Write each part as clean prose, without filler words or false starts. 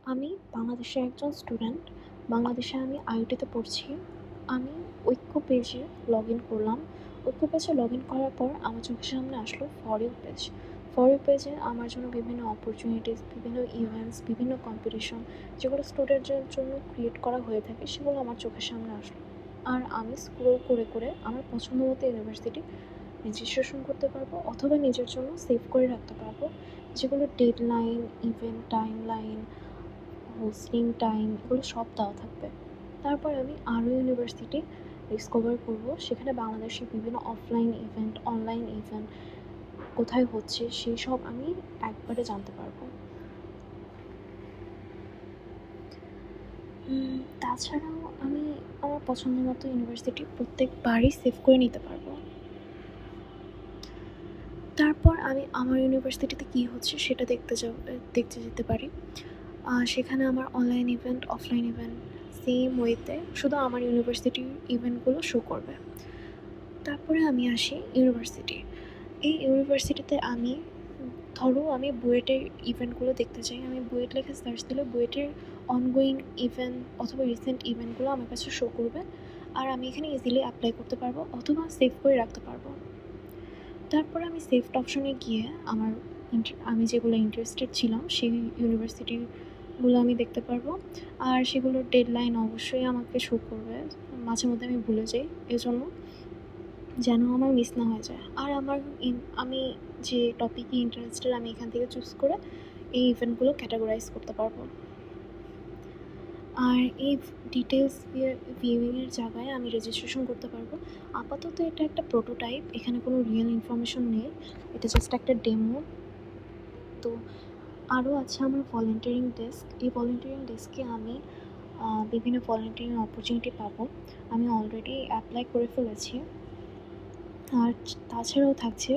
আমি বাংলাদেশের একজন স্টুডেন্ট। বাংলাদেশে আমি আইউটিতে পড়ছি। আমি ঐক্য পেজে লগ ইন করলাম। ঐক্য পেজে লগ ইন করার পর আমার চোখের সামনে আসলো for you page. For you পেজে আমার জন্য বিভিন্ন অপরচুনিটিস, বিভিন্ন ইভেন্টস, বিভিন্ন কম্পিটিশন যেগুলো স্টুডেন্টদের জন্য ক্রিয়েট করা হয়ে থাকে সেগুলো আমার চোখের সামনে আসলো। আর আমি স্ক্রোল করে করে আমার পছন্দ মতো ইউনিভার্সিটি রেজিস্ট্রেশন করতে পারবো অথবা নিজের জন্য সেভ করে রাখতে পারবো, যেগুলো deadline, event timeline, hosting time এগুলো সব দেওয়া থাকবে। তারপর আমি আরও ইউনিভার্সিটি ডিসকভার করব, সেখানে বাংলাদেশের বিভিন্ন অফলাইন ইভেন্ট, অনলাইন ইভেন্ট কোথায় হচ্ছে সেই সব আমি একবারে জানতে পারবো। তাছাড়াও আমি আমার পছন্দ মতো ইউনিভার্সিটি প্রত্যেকবারই সেভ করে নিতে পারবো। তারপর আমি আমার ইউনিভার্সিটিতে কী হচ্ছে সেটা দেখতে যেতে পারি। সেখানে আমার online event, offline event same ওয়েতে শুধু আমার ইউনিভার্সিটির ইভেন্টগুলো শো করবে। তারপরে আমি আসি ইউনিভার্সিটি। এই ইউনিভার্সিটিতে আমি আমি বুয়েটের ইভেন্টগুলো দেখতে চাই। আমি বুয়েট লেখে সার্চ দিলে বুয়েটের অনগোয়িং ইভেন্ট অথবা রিসেন্ট ইভেন্টগুলো আমার কাছে শো করবে, আর আমি এখানে ইজিলি অ্যাপ্লাই করতে পারবো অথবা সেভ করে রাখতে পারবো। তারপর আমি সেভড অপশনে গিয়ে আমি যেগুলো ইন্টারেস্টেড ছিলাম সেই ইউনিভার্সিটিগুলো আমি দেখতে পারবো, আর সেগুলোর ডেডলাইন অবশ্যই আমাকে শো করবে। মাঝে মধ্যে আমি ভুলে যাই, এজন্য যেন আমার মিস না হয়ে যায়। আর আমি যে টপিকে ইন্টারেস্টেড আমি এখান থেকে চুজ করে এই ইভেন্টগুলো ক্যাটাগরাইজ করতে পারবো। আর এই ডিটেলস ভিউইংয়ের জায়গায় আমি রেজিস্ট্রেশন করতে পারবো। আপাতত এটা একটা প্রোটোটাইপ, এখানে কোনো রিয়েল ইনফরমেশন নেই, এটা জাস্ট একটা ডেমো। তো আরও আছে আমার ভলেন্টিয়ারিং ডেস্ক। এই ভলেন্টিয়ারিং ডেস্কে আমি বিভিন্ন ভলেন্টিয়ারিং অপরচুনিটি পাবো। আমি অলরেডি অ্যাপ্লাই করে ফেলেছি। আর তাছাড়াও থাকছে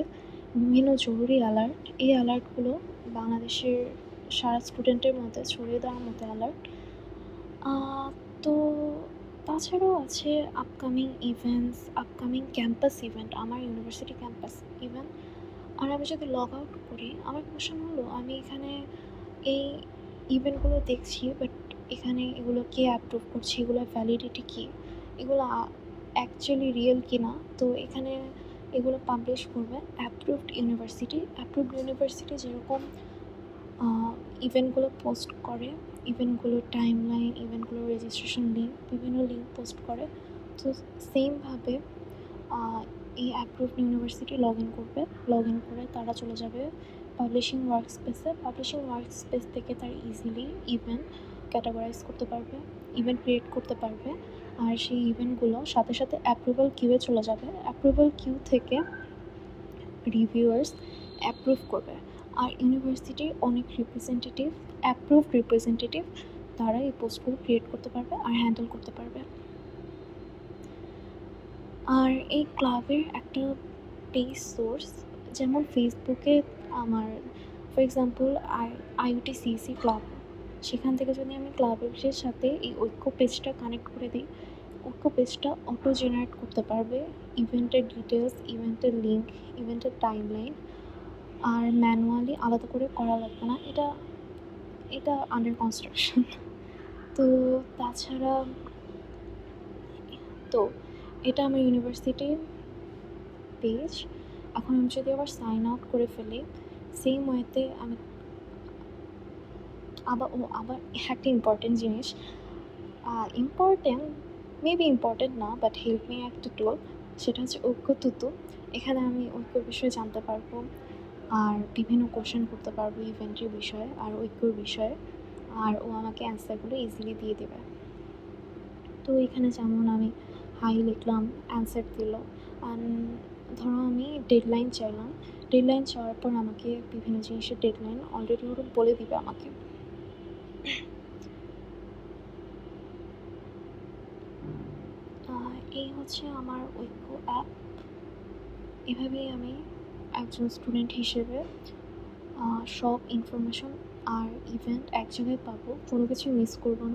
বিভিন্ন জরুরি অ্যালার্ট। এই অ্যালার্টগুলো বাংলাদেশের সারা স্টুডেন্টের মধ্যে ছড়িয়ে দেওয়ার মতো অ্যালার্ট। তো তাছাড়াও আছে upcoming events, upcoming campus event, আমার ইউনিভার্সিটি ক্যাম্পাস ইভেন্ট। আর আমি যদি লগ আউট করি, আমার কোশ্চেন হলো আমি এখানে এই ইভেন্টগুলো দেখছি, বাট এখানে এগুলো কে অ্যাপ্রুভ করছে, এগুলোর ভ্যালিডিটি কী, এগুলো অ্যাকচুয়ালি রিয়েল কি না। তো এখানে এগুলো পাবলিশ করবে অ্যাপ্রুভড ইউনিভার্সিটি যেরকম ইভেন্টগুলো পোস্ট করে, ইভেন্টগুলোর টাইমলাইন, ইভেন্টগুলোর রেজিস্ট্রেশন লিঙ্ক, বিভিন্ন লিঙ্ক পোস্ট করে। তো সেমভাবে এই অ্যাপ্রুভড ইউনিভার্সিটি লগ ইন করে তারা চলে যাবে পাবলিশিং ওয়ার্কস্পেস থেকে তারা ইজিলি ইভেন্ট ক্যাটাগরাইজ করতে পারবে, ইভেন্ট ক্রিয়েট করতে পারবে। আর সেই ইভেন্টগুলো সাথে সাথে অ্যাপ্রুভাল কিউয়ে চলে যাবে। অ্যাপ্রুভাল কিউ থেকে রিভিউয়ার্স অ্যাপ্রুভ করবে, আর ইউনিভার্সিটির অনেক অ্যাপ্রুভড রিপ্রেজেন্টেটিভ তারা এই পোস্টগুলো ক্রিয়েট করতে পারবে আর হ্যান্ডেল করতে পারবে। আর এই ক্লাবের একটা পেজ সোর্স, যেমন ফেসবুকে আমার ফর এক্সাম্পল IUT-CEC ক্লাব, সেখান থেকে যদি আমি ক্লাবের সাথে এই ঐক্য পেজটা কানেক্ট করে দিই, ঐক্য পেজটা অটো জেনারেট করতে পারবে ইভেন্টের ডিটেলস, ইভেন্টের লিঙ্ক, ইভেন্টের টাইমলাইন। আর ম্যানুয়ালি আলাদা করে করা লাগবে না, এটা আন্ডার কনস্ট্রাকশন। তো তাছাড়া এটা আমার ইউনিভার্সিটি পেজ। এখন আমি যদি আবার সাইন আউট করে ফেলি সেম ওয়েতে, আমি আবার একটা ইম্পর্টেন্ট জিনিস, মেবি ইম্পর্টেন্ট না, বাট হেল্প মি একটা টুল, সেটা হচ্ছে ঐক্য তুতু। এখানে আমি ঐক্যর বিষয়ে জানতে পারবো আর বিভিন্ন কোশ্চেন করতে পারবো ইভেন্টের বিষয়ে আর ঐক্যর বিষয়ে, আর ও আমাকে অ্যান্সারগুলো ইজিলি দিয়ে দেবে। তো এখানে যেমন আমি হাই লিখলাম, অ্যান্সার দিল। ধরো আমি ডেডলাইন চাওয়ার পর আমাকে বিভিন্ন জিনিসের ডেডলাইন অলরেডি ওরা বলে দিবে আমাকে। এই হচ্ছে আমার ঐক্য অ্যাপ। এভাবেই আমি একজন স্টুডেন্ট হিসেবে সব ইনফরমেশন আর ইভেন্ট এক জায়গায় পাবো, কোনো কিছু মিস করবো না।